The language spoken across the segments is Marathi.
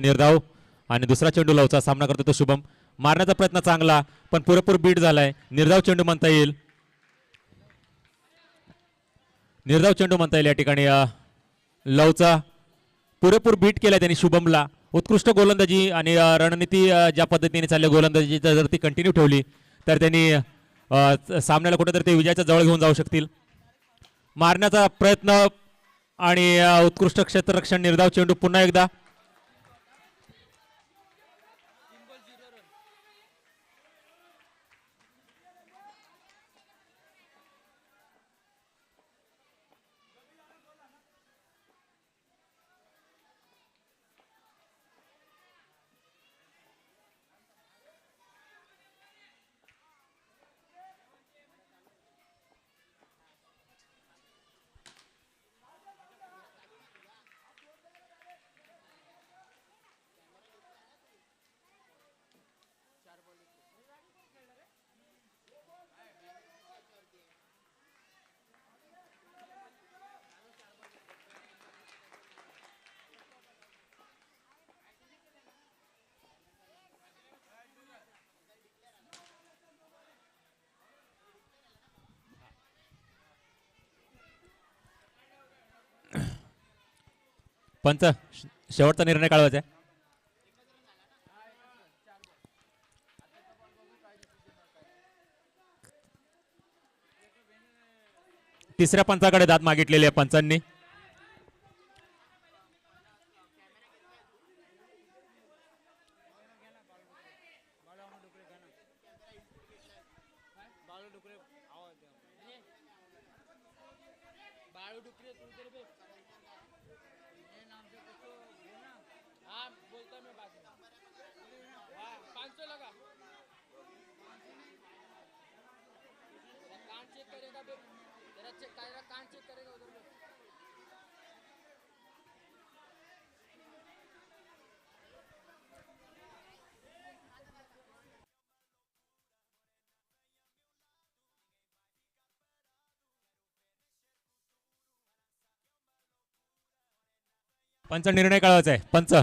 निर्धाव आणि दुसरा चेंडू लवचा सामना करतो तो शुभम. मारण्याचा प्रयत्न चांगला पण पुरेपूर बीट झालाय. निर्धाव चेंडू म्हणता येईल. निर्धाव चेंडू म्हणता येईल या ठिकाणी. लवचा पुरेपूर बीट केलाय त्यांनी शुभमला. उत्कृष्ट गोलंदाजी आणि रणनीती ज्या पद्धतीने चालली गोलंदाजी जर ती कंटिन्यू ठेवली तर त्यांनी सामन्याला कुठेतरी ते विजयाच्या जवळ घेऊन जाऊ शकतील. मारण्याचा प्रयत्न आणि उत्कृष्ट क्षेत्ररक्षण. निर्धाव चेंडू पुन्हा एकदा. पंच शेवटचा निर्णय काढवायचा आहे. तिसऱ्या पंचाकडे दाद मागितलेली आहे पंचांनी. पंच निर्णय कळवायचा आहे. पंच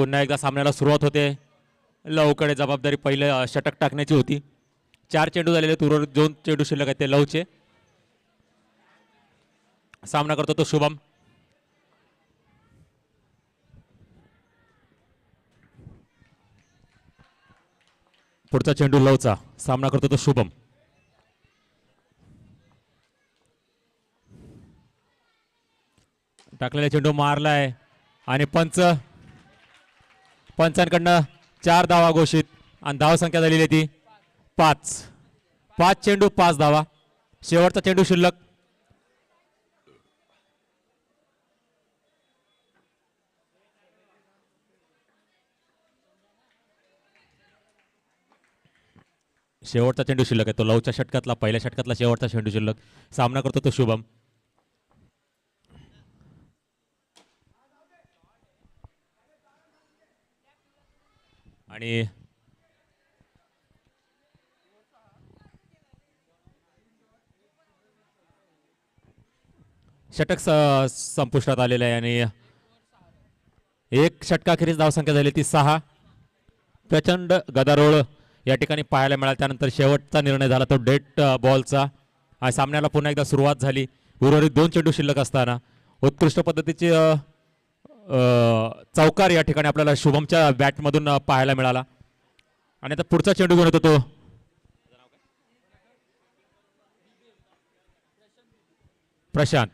पुन्हा एकदा सामन्याला सुरुवात होते. लवकडे जबाबदारी पहिले षटक टाकण्याची होती. 4 चेंडू झालेले, उर्वरित 2 चेंडू शिल्लक आहेत ते लवचे. सामना करतो तो शुभम. पुढचा चेंडू लवचा. सामना करतो तो शुभम. टाकलेला चेंडू मारलाय आणि पंचांकडनं 4 धावा घोषित आणि धाव संख्या झालेली ती 5 चेंडू 5 धावा. शेवटचा चेंडू शिल्लक. शेवटचा चेंडू शिल्लक आहे तो लवच्या षटकातला, पहिल्या षटकातला शेवटचा चेंडू शिल्लक. सामना करतो तो शुभम. आणि षटक संपुष्टात आलेलं आहे आणि एक षटकाखेरीज धावसंख्या झाली ती 6. प्रचंड गदारोळ या ठिकाणी पाहायला मिळाला. त्यानंतर शेवटचा निर्णय झाला तो डेट बॉलचा. आणि सामन्याला पुन्हा एकदा सुरुवात झाली. उर्वरित 2 चेंडू शिल्लक असताना उत्कृष्ट पद्धतीचे चौकार या ठिकाणी आपल्याला शुभमच्या बॅटमधून पाहायला मिळाला. आणि आता पुढचा चेंडू घेऊन येतो तो प्रशांत.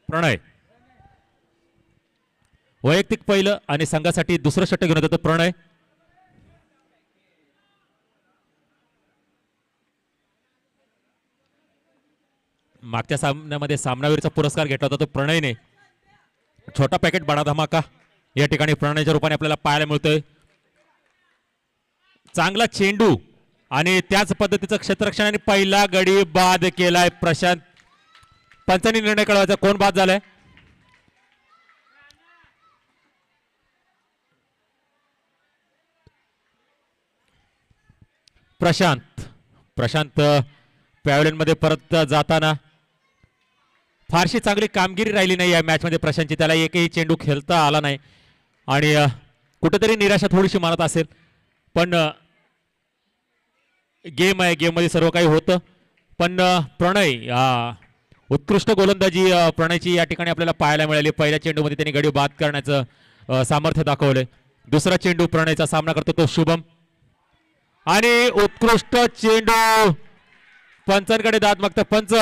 प्रणय. वैयक्तिक पहिलं आणि संघासाठी दुसरं षटक घेऊन येतो प्रणय. मागच्या सामन्यामध्ये सामनावीरचा पुरस्कार घेतला होता तो प्रणयने. छोटा पॅकेट बडा धमाका या ठिकाणी प्रणयच्या रूपाने आपल्याला पाहायला मिळतोय. चांगला चेंडू आणि त्याच पद्धतीचं क्षेत्ररक्षण आणि पहिला गडी बाद केलाय प्रशांत. पंचांनी निर्णय कळवायचा कोण बाद झालाय. प्रशांत पॅव्हलियन मध्ये परत जाताना फारशी चांगली कामगिरी राहिली नाही या मॅच मध्ये प्रशांतची. त्याला एकही चेंडू खेळता आला नाही आणि कुठेतरी निराशा थोडीशी मानत असेल. पण गेम आहे, गेम मध्ये सर्व काही होतं. पण प्रणय उत्कृष्ट गोलंदाजी प्रणयची या ठिकाणी आपल्याला पाहायला मिळाली. पहिल्या चेंडूमध्ये त्यांनी गडी बाद करण्याचं सामर्थ्य दाखवलंय. दुसरा चेंडू प्रणयचा सामना करतो तो शुभम आणि उत्कृष्ट चेंडू. पंचांकडे दाद मागतात पंच.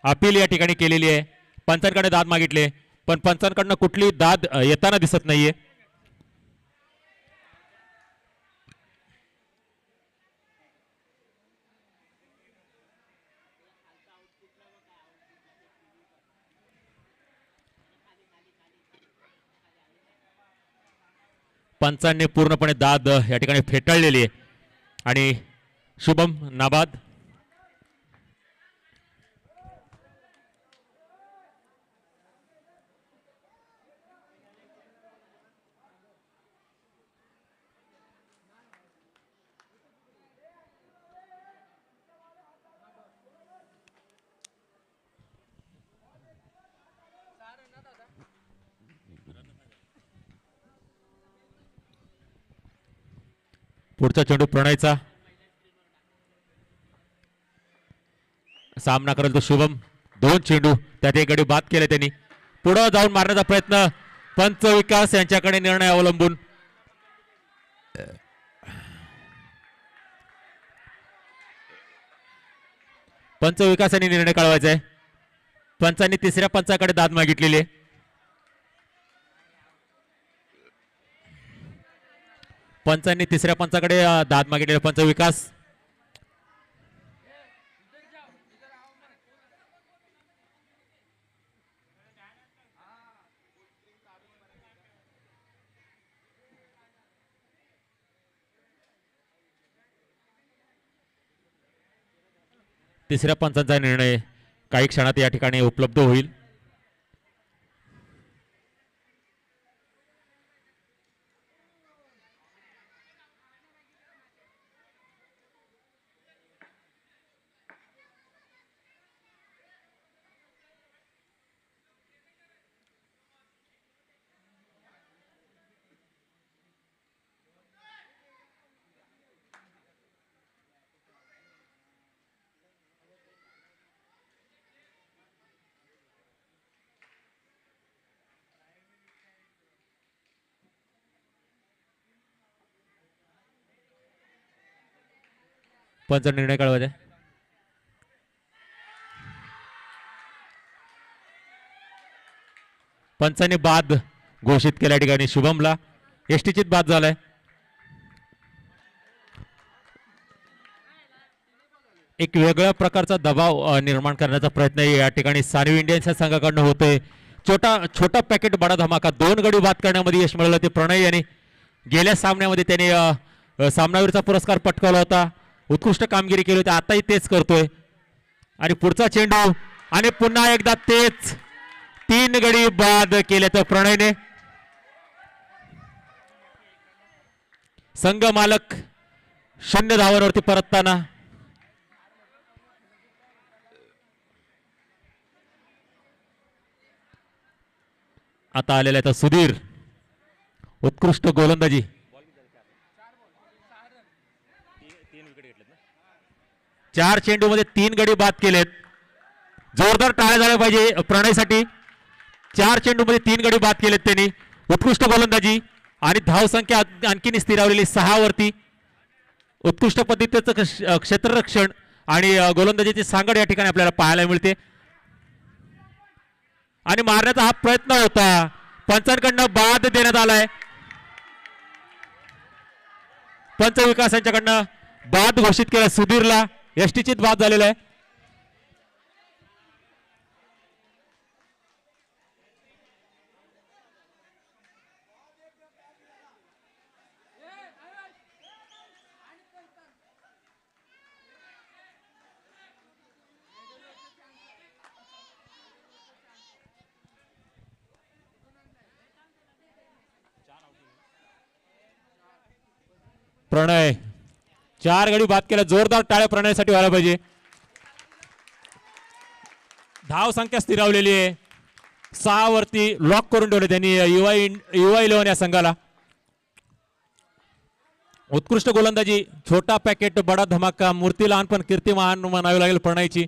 अपील या ठिकाणी केलेली आहे. पंचांकडे दाद मागितले पण पंचांकडनं कुठली दाद येताना दिसत नाहीये. पंचांनी पूर्णपणे दाद या ठिकाणी फेटाळलेली आहे आणि शुभम नाबाद. पुढचा चेंडू प्रणयचा. सामना करेल तो शुभम. 2 चेंडू त्यात एक गडी बाद केले त्यांनी. पुढे जाऊन मारण्याचा प्रयत्न पंच विकास यांच्याकडे निर्णय अवलंबून. पंच विकास यांनी निर्णय कळवायचा आहे. पंचांनी तिसऱ्या पंचाकडे दाद मागितलेली आहे. पंचांनी तिसऱ्या पंचाकडे दाद मागितलेले. पंच विकास. तिसऱ्या पंचांचा निर्णय काही क्षणात या ठिकाणी उपलब्ध होईल. पंच निर्णय कळवायचा. पंचाने बाद घोषित केल्या ठिकाणी शुभमला एसटीचीत बाद झालाय. एक वेगळ्या प्रकारचा दबाव निर्माण करण्याचा प्रयत्न या ठिकाणी सानवी इंडियन्सच्या संघाकडून होतोय. छोटा पॅकेट बडा धमाका 2 गडी बाद करण्यामध्ये यश मिळालं ते प्रणय यांनी. गेल्या सामन्यामध्ये त्याने सामनावीरचा पुरस्कार पटकावला होता. उत्कृष्ट कामगिरी केली होती. आताही तेच करतोय. आणि पुढचा चेंडू आणि पुन्हा एकदा तेच 3 गडी बाद केले तर प्रणयने. संघ मालक 0 धावांवरती परतताना आता आलेला आहे सुधीर. उत्कृष्ट गोलंदाजी. 4 चेंडू मध्ये 3 गडी बाद केलेत. जोरदार टाळ्या झाल्या पाहिजे प्रणयसाठी. 4 चेंडू मध्ये 3 गडी बाद केलेत त्यांनी. उत्कृष्ट गोलंदाजी आणि धावसंख्या आणखीन स्थिरावलेली 6 वरती. उत्कृष्ट पद्धतीचं क्षेत्ररक्षण आणि गोलंदाजीची सांगड या ठिकाणी आपल्याला पाहायला मिळते. आणि मारण्याचा हा प्रयत्न होता. पंचांकडनं बाद देण्यात आलाय. पंच विकास यांच्याकडनं बाद घोषित केला सुधीरला. एसटीचीत बाद झालेला आहे. प्रणय 4 गडी बाद केला. जोरदार टाळ्या प्रणयसाठी व्हायला पाहिजे. धाव संख्या स्थिरावलेली आहे. 6 वरती लॉक करून ठेवले त्यांनी युवा 11 या संघाला. उत्कृष्ट गोलंदाजी. छोटा पॅकेट बडा धमाका. मूर्ती लहान पण कीर्तिमान म्हणावी लागेल प्रणयची.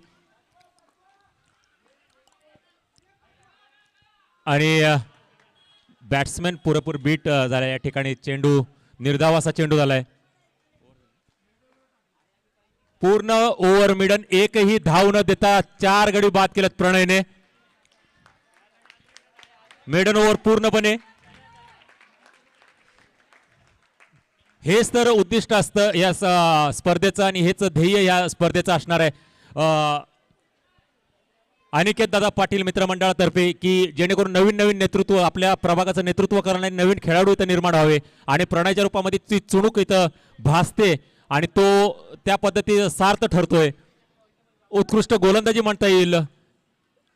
आणि बॅट्समॅन पुरेपूर बीट झाला या ठिकाणी. चेंडू निर्धाव असा चेंडू झालाय. पूर्ण ओव्हर मिडन एकही धाव न देता 4 गडी बाद केलेत प्रणयने. मिडन ओव्हर पूर्णपणे. हेच तर उद्दिष्ट असतं या स्पर्धेचं आणि हेच ध्येय या स्पर्धेचं असणार आहे अनिकेत दादा पाटील मित्रमंडळातर्फे, की जेणेकरून नवीन नेतृत्व आपल्या प्रभागाचं नेतृत्व करणारे नवीन खेळाडू इथं निर्माण व्हावे. आणि प्रणयच्या रूपामध्ये ती चुणूक इथं भासते आणि तो त्या पद्धतीने सार्थ ठरतोय. उत्कृष्ट गोलंदाजी म्हणता येईल.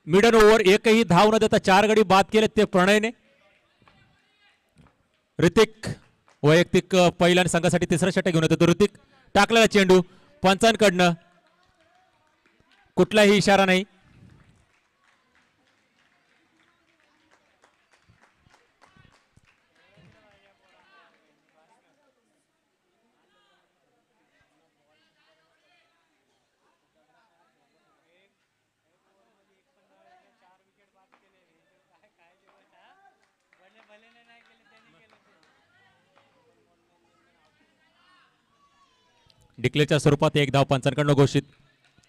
मिडन ओव्हर एकही धाव न देता 4 गडी बाद केले ते प्रणयने. ऋतिक वैयक्तिक पहिल्या संघासाठी 3रा षटक घेऊन येतो. तो ऋतिक टाकलेला चेंडू पंचांकडनं. कुठलाही इशारा नाही. डिक्लेअरच्या स्वरूपात 1 धाव पंचांकडनं घोषित.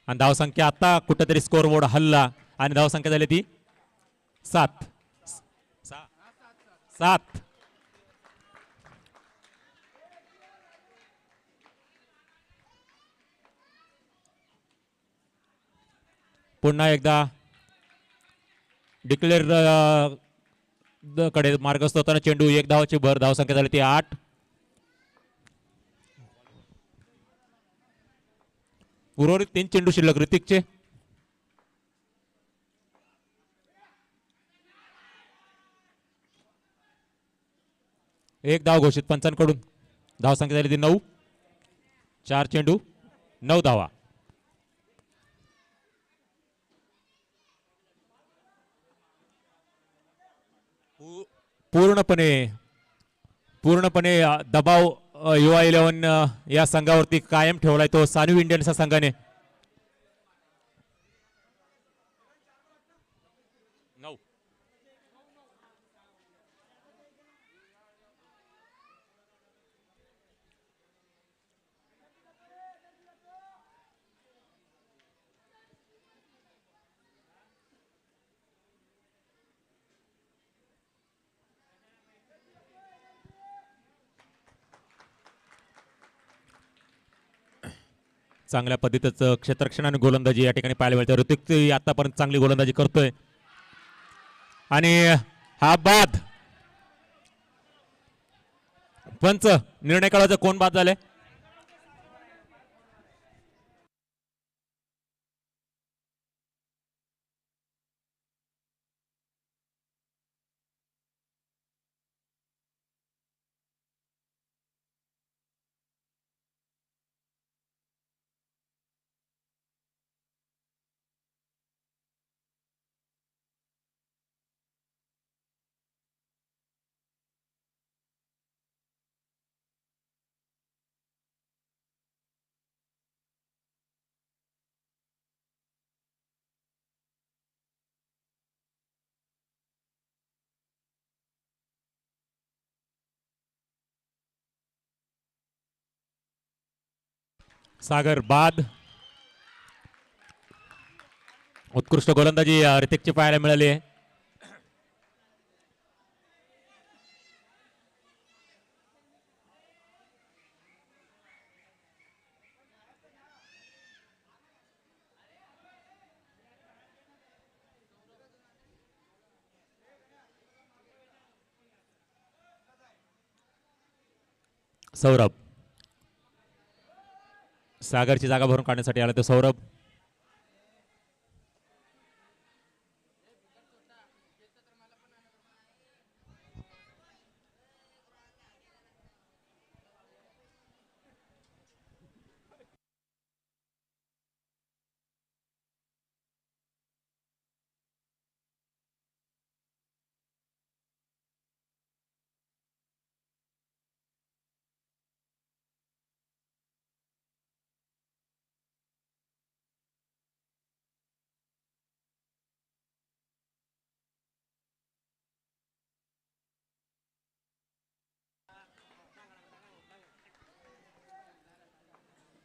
आणि धावसंख्या आता कुठेतरी स्कोर बोर्ड हल्ला आणि धावसंख्या झाली ती 7. पुन्हा एकदा डिक्लेअर कडे मार्गस्थ होताना चेंडू 1 धावाची भर. धावसंख्या झाली ती 8. उर्वरित 3 चेंडू शिल्लक ऋतिकचे. एक धाव घोषित पंचांकडून. धावसंख्या झाली ती 9. 4 चेंडू 9 धावा. पूर्णपणे दबाव युवा 11 या संघावरती कायम ठेवलाय तो सानवी इंडियन्सच्या संघाने. चांगल्या पद्धतीचं क्षेत्ररक्षण आणि गोलंदाजी या ठिकाणी पाहायला मिळते. ऋतिक आतापर्यंत चांगली गोलंदाजी करतोय आणि हा बाद. पंच निर्णय काढायचा कोण बाद झाले. सागर बाद. उत्कृष्ट गोलंदाजी ऋतिकची पाहायला मिळाली आहे. सौरभ सागरची जागा भरून काढण्यासाठी आला तो सौरभ.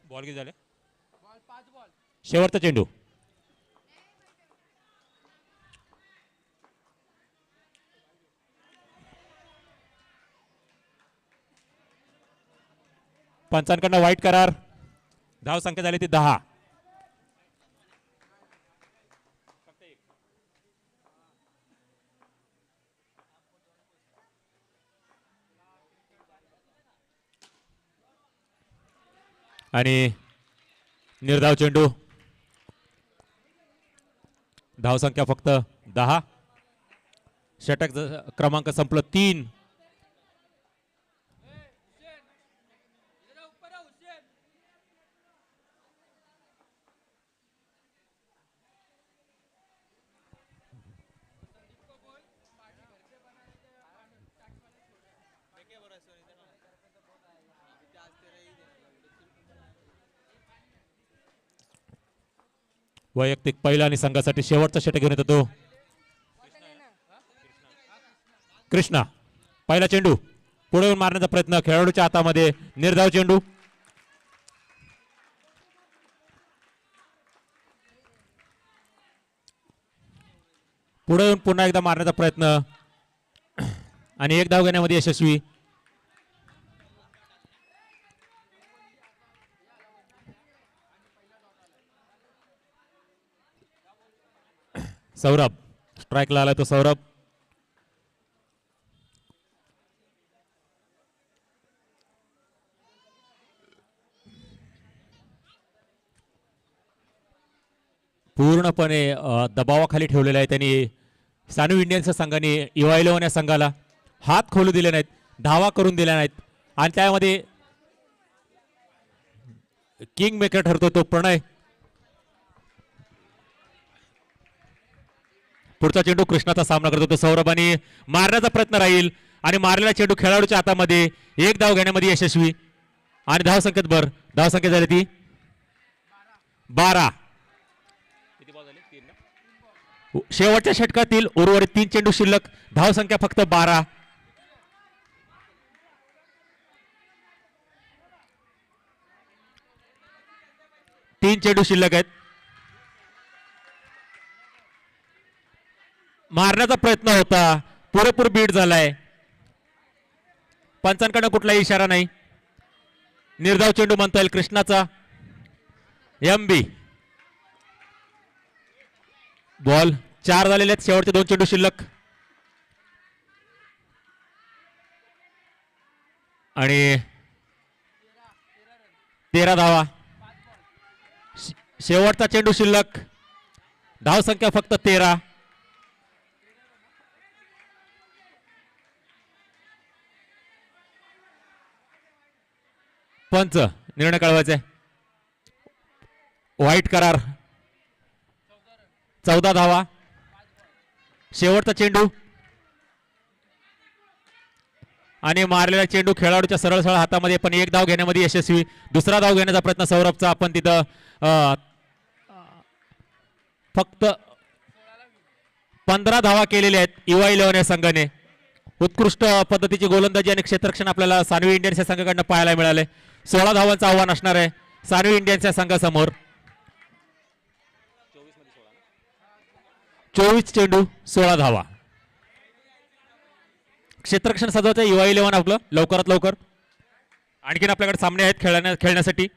बॉल किती झाले. शेवटचा चेंडू. पंचांकडनं वाईट करार. धाव संख्या झाली ती 10. आणि निर्धाव चेंडू. धावसंख्या फक्त 10. षटक क्रमांक संपलं 3. वैयक्तिक पहिला आणि संघासाठी शेवटचा षटक घेऊन येतो तो कृष्णा. पहिला चेंडू पुढे येऊन मारण्याचा प्रयत्न खेळाडूच्या हातामध्ये. निर्धाव चेंडू. पुढे येऊन पुन्हा एकदा मारण्याचा प्रयत्न आणि एक धाव घेण्यामध्ये यशस्वी. सौरभ स्ट्राइकला आला तो सौरभ. पूर्णपणे दबावाखाली ठेवलेला आहे त्यांनी सानू इंडियन्सच्या संघाने. इव्हा या संघाला हात खोलू दिले नाहीत, धावा करून दिल्या नाहीत आणि त्यामध्ये किंग मेकर ठरतो तो प्रणय. पुढचा चेंडू कृष्णाचा सामना करतो तो सौरभ आणि मारण्याचा प्रयत्न राहील आणि मारलेला चेंडू खेळाडूच्या हातामध्ये. एक धाव घेण्यामध्ये यशस्वी आणि धावसंख्येत भर. धावसंख्या झाली ती 12. शेवटच्या षटकातील उर्वरित 3 चेंडू शिल्लक. धावसंख्या फक्त 12. तीन चेंडू शिल्लक आहेत. मारण्याचा प्रयत्न होता, पुरेपूर बीट झालाय. पंचांकडे कुठलाही इशारा नाही. निर्धाव चेंडू म्हणता येईल कृष्णाचा. एम बी. बॉल 4 झालेले आहेत, शेवटचे 2 चेंडू शिल्लक. आणि 13 धावा. शेवटचा चेंडू शिल्लक. धाव संख्या फक्त 13. पंच निर्णय कळवायचा आहे. व्हाईट करार. 14 धावा. शेवटचा चेंडू आणि मारलेला चेंडू खेळाडूच्या सरळ सरळ हातामध्ये, पण एक धाव घेण्यामध्ये यशस्वी. दुसरा धाव घेण्याचा प्रयत्न सौरभचा, आपण तिथं फक्त 15 धावा केलेल्या आहेत युवा 11 या संघाने. उत्कृष्ट पद्धतीची गोलंदाजी आणि क्षेत्ररक्षण आपल्याला सानवी इंडियन्स या संघाकडून पाहायला मिळाले. 16 धावांचं आव्हान असणार आहे सानवी इंडियन्स या संघासमोर. 24 चेंडू 16 धावा. क्षेत्ररक्षण सजवायचं युवा 11 आपलं लवकरात लवकर. आणखीन आपल्याकडे सामने आहेत खेळण्यासाठी.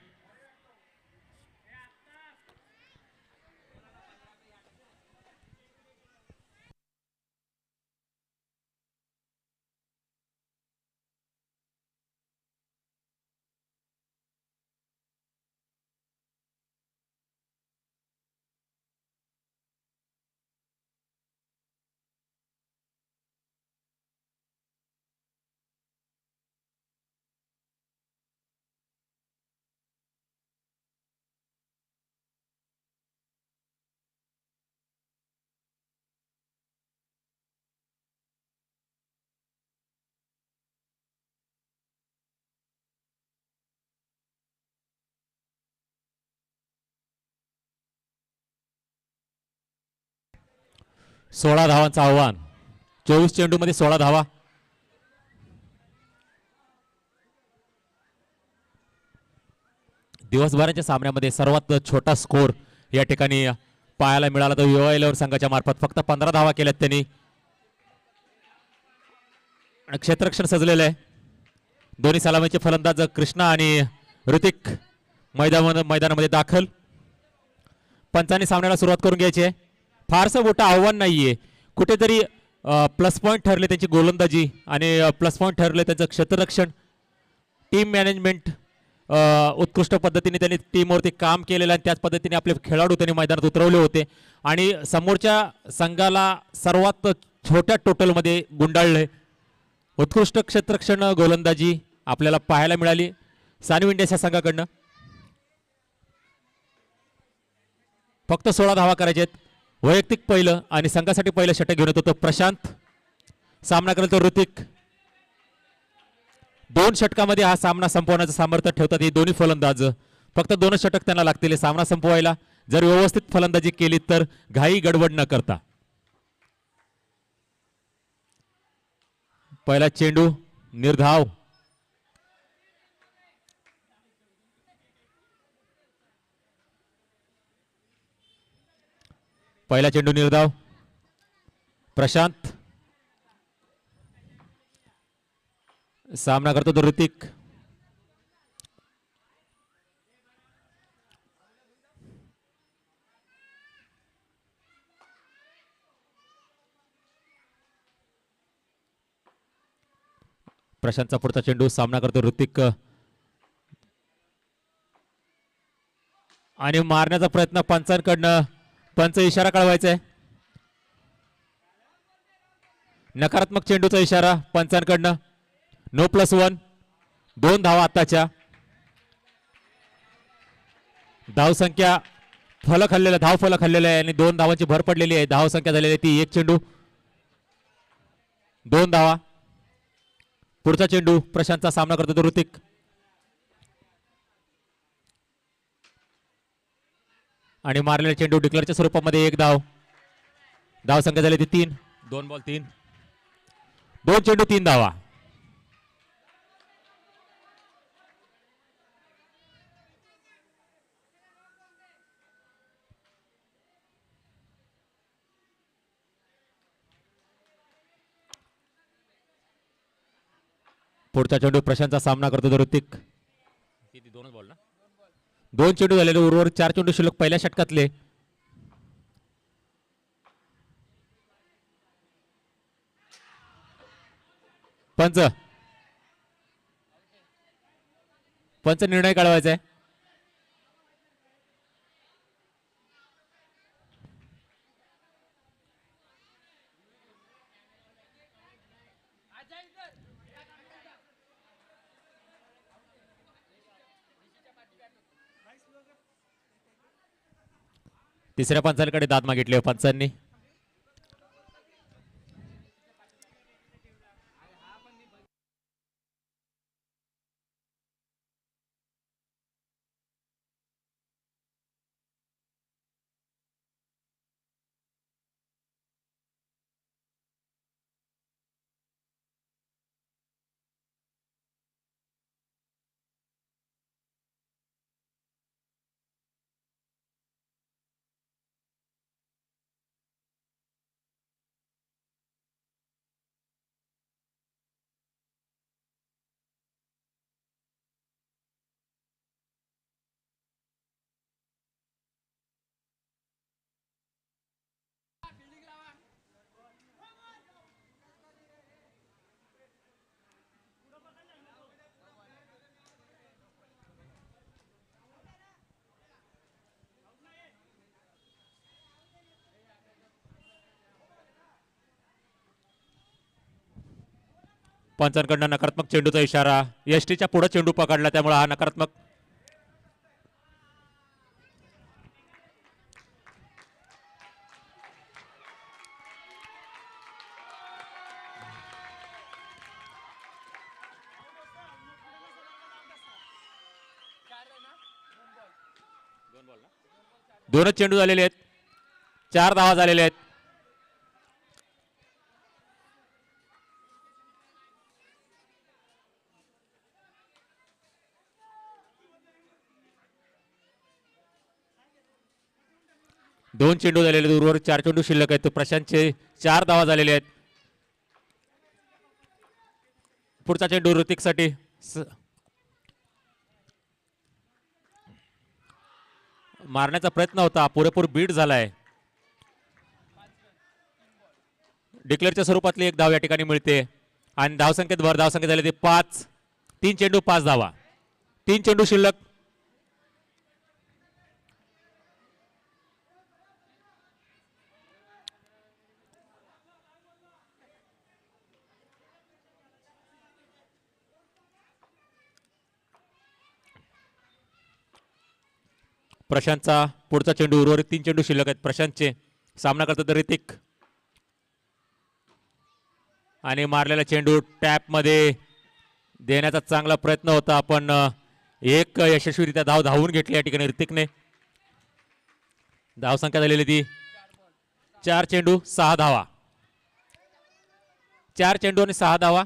सोळा धावांचं आव्हान. 24 चेंडू मध्ये 16 धावा. दिवसभराच्या सामन्यामध्ये सर्वात छोटा स्कोर या ठिकाणी पाहायला मिळाला तो युवा 11 संघाच्या मार्फत. फक्त 15 धावा केल्यात त्यांनी. क्षेत्ररक्षण सजलेलं आहे. दोन्ही सलामीचे फलंदाज कृष्णा आणि ऋतिक मैदानामध्ये दाखल. पंचांनी सामन्याला सुरुवात करून घ्यायची आहे. फारसं मोठं आव्हान नाहीये. कुठेतरी प्लस पॉईंट ठरले त्यांची गोलंदाजी आणि प्लस पॉईंट ठरले त्यांचं क्षेत्ररक्षण. टीम मॅनेजमेंट उत्कृष्ट पद्धतीने त्यांनी टीमवरती काम केलेलं आणि त्याच पद्धतीने आपले खेळाडू त्यांनी मैदानात उतरवले होते आणि समोरच्या संघाला सर्वात छोट्या टोटलमध्ये गुंडाळले. उत्कृष्ट क्षेत्ररक्षण गोलंदाजी आपल्याला पाहायला मिळाली सानवी इंडियन्स या संघाकडनं. फक्त 16 धावा करायचे आहेत. वैयक्तिक पहिलं आणि संघासाठी पहिलं षटक घेऊन येतो तो प्रशांत. सामना करेल तो ऋतिक. 2 षटकामध्ये हा सामना संपवण्याचं सामर्थ्य ठेवतात हे दोन्ही फलंदाज. फक्त 2 षटक त्यांना लागतील सामना संपवायला, जर व्यवस्थित फलंदाजी केली तर घाई गडबड न करता. पहिला चेंडू निर्धाव. पहिला चेंडू निर्धाव. प्रशांत सामना करतो तो ऋतिक. प्रशांतचा पुढचा चेंडू. सामना करतो ऋतिक आणि मारण्याचा प्रयत्न पंचांकडनं. पंच इशारा कळवायचा आहे. नकारात्मक चेंडूचा इशारा पंचांकडनं. नो +1. 2 धावा आताच्या. धाव संख्या फलक हल्लेला, धाव फलक हल्लेला आहे आणि 2 धावांची भर पडलेली आहे. धाव संख्या झालेली आहे ती 1 चेंडू 2 धावा. पुढचा चेंडू प्रशांतचा. सामना करतो तो ऋतिक. आणि मारलेला चेंडू डिक्लेअरच्या स्वरूपामध्ये 1 धाव. धाव संख्या झाली ती 3. 2 बॉल 3. 2 चेंडू 3 धावा. पुढचा चेंडू प्रशांतचा. सामना करतो तो ऋतिक. 2 बॉल ना. 2 चेंडू झालेले, उर्वरित 4 चेंडू शिल्लक पहिल्या षटकातले. पंच पंच निर्णय कळवायचा आहे. तिसऱ्या पंचांकडे दाद मागितले पंचांनी. पंचांकडनं नकारात्मक चेंडूचा इशारा. एसटीच्या पुढे चेंडू पकडला, त्यामुळे हा नकारात्मक. दोनच चेंडू झालेले आहेत, 4 धावा झालेले आहेत. दोन चेंडू झालेले आहेत, उर्वरित 4 चेंडू शिल्लक आहेत. प्रशांतचे 4 धावा झालेले आहेत. पुढचा चेंडू ऋतिकसाठी. मारण्याचा प्रयत्न होता, पुरेपूर बीट झालाय. डिक्लेअरच्या स्वरूपातली एक धाव या ठिकाणी मिळते आणि धावसंख्येत भर. धावसंख्या झाली ते 5. 3 चेंडू 5 धावा. 3 चेंडू शिल्लक. प्रशांतचा पुढचा चेंडू, उर्वरित 3 चेंडू शिल्लक आहेत प्रशांतचे. सामना करतात ऋतिक आणि मारलेला चेंडू टॅप मध्ये देण्याचा चांगला प्रयत्न होता, पण एक यशस्वीरित्या धाव धावून घेतली या ठिकाणी ऋतिकने. धाव संख्या झालेली ती 4 चेंडू 6 धावा. 4 चेंडू आणि 6 धावा.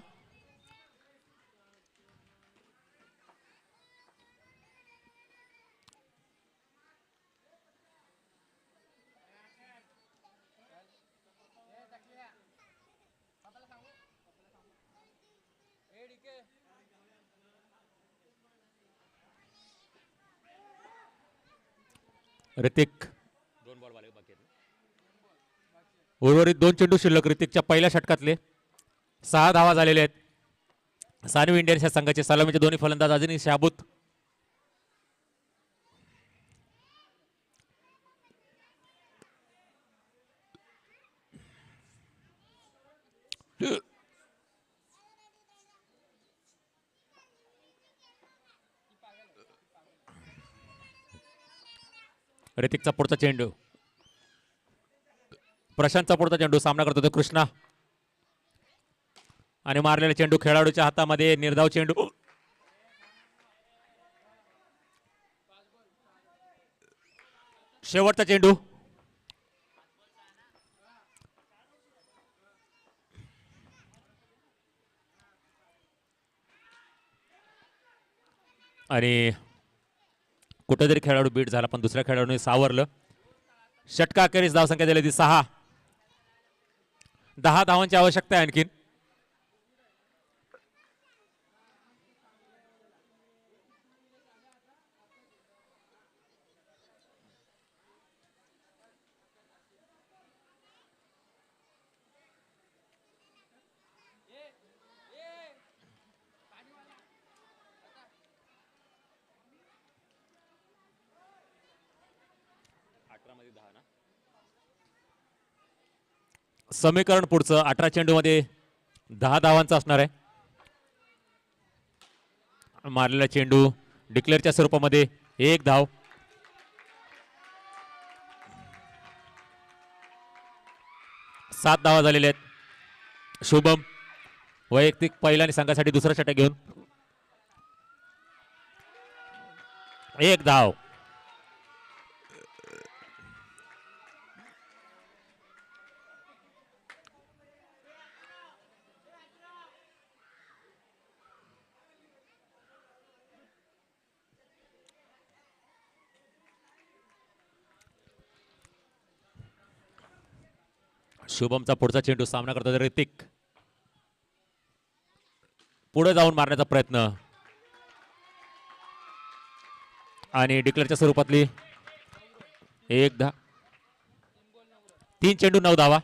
ऋतिक उर्वरित 2 चेंडू शिल्लक. ऋतिकच्या पहिल्या षटकातले 6 धावा झालेले आहेत. सानवी इंडियन्स संघाचे सलामीचे दोन्ही फलंदाज अजूनही शाबूत. ऋतिकचा पुढचा चेंडू. प्रशांतचा पुढचा चेंडू. सामना करतो तो कृष्णा आणि मारलेला चेंडू खेळाडूच्या हातामध्ये. निर्धाव चेंडू. शेवटचा चेंडू. आणि कुठेतरी खेळाडू बीट झाला, पण दुसऱ्या खेळाडूने सावरलं. षटका अखेरीस धावसंख्या दिली ती 6. 10 धावांची आवश्यकता आहे आणखीन. समीकरण पुढचं 18 चेंडू मध्ये 10 धावांचा असणार आहे. मारलेला चेंडू डिक्लेअरच्या स्वरूपामध्ये 1 धाव. सात धावा झालेल्या आहेत. शुभम वैयक्तिक पहिला आणि संघासाठी दुसरा षटक घेऊन 1 धाव. शुभमचा पुढचा चेंडू सामना करतो ऋतिक. पुढे जाऊन मारण्याचा प्रयत्न आणि डिक्लेअरच्या स्वरूपातली 1 धाव. 3 चेंडू 9 धावा.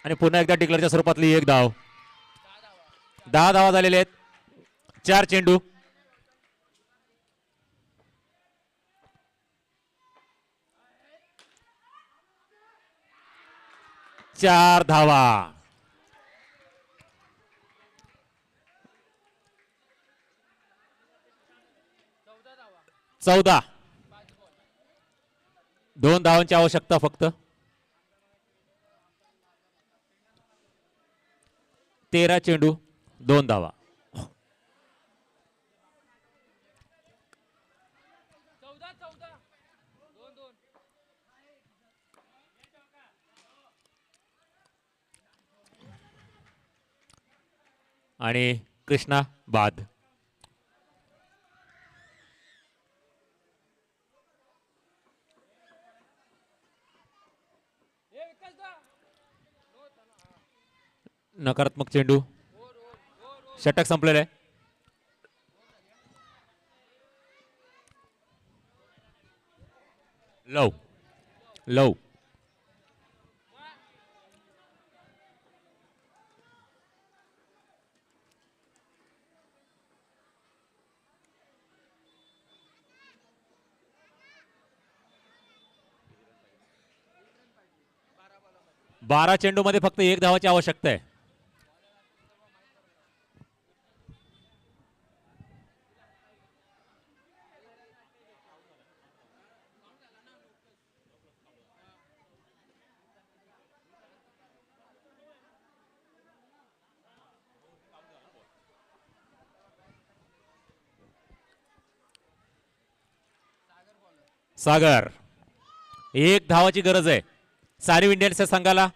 आणि पुन्हा एकदा डिक्लेअरच्या स्वरूपातली 1 धाव. 10 धावा झालेले आहेत. 4 चेंडू. 4 धावा. 14. 2 धावांची आवश्यकता फक्त. 13 चेंडू 2 धावा. आणि कृष्णा बाद. नकारात्मक चेंडू. षटक संपलेलं आहे. लव लव. बारा चेंडू मध्ये फक्त 1 धावाची आवश्यकता आहे. सागर 1 धावाची गरज आहे सारी इंडियन्सच्या संघाला.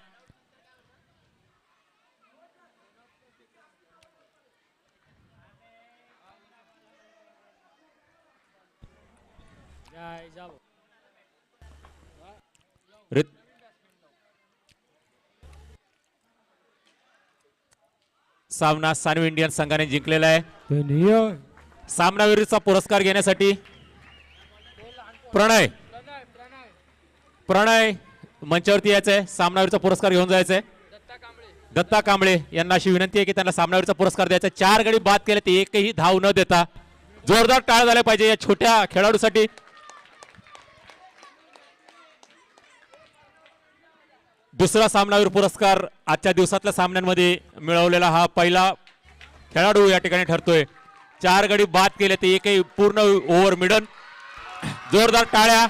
सामना सानवी इंडियन्स संघाने जिंकलेला आहे. सामनावीरचा पुरस्कार घेण्यासाठी प्रणय मंचावरती यायचंय. सामनावीरचा पुरस्कार घेऊन जायचंय. दत्ता कांबळे यांना अशी विनंती आहे की त्यांना सामनावीरचा पुरस्कार द्यायचा. 4 गडी बाद केले ते एकही धाव न देता. जोरदार टाळ झाला पाहिजे या छोट्या खेळाडूसाठी. दुसरा सामनावीर पुरस्कार आजच्या दिवसातल्या सामन्यांमध्ये मिळवलेला हा पहिला खेळाडू या ठिकाणी ठरतोय. 4 गडी बाद केले ते एकही पूर्ण ओव्हर मिडन. जोरदार टाळ्या.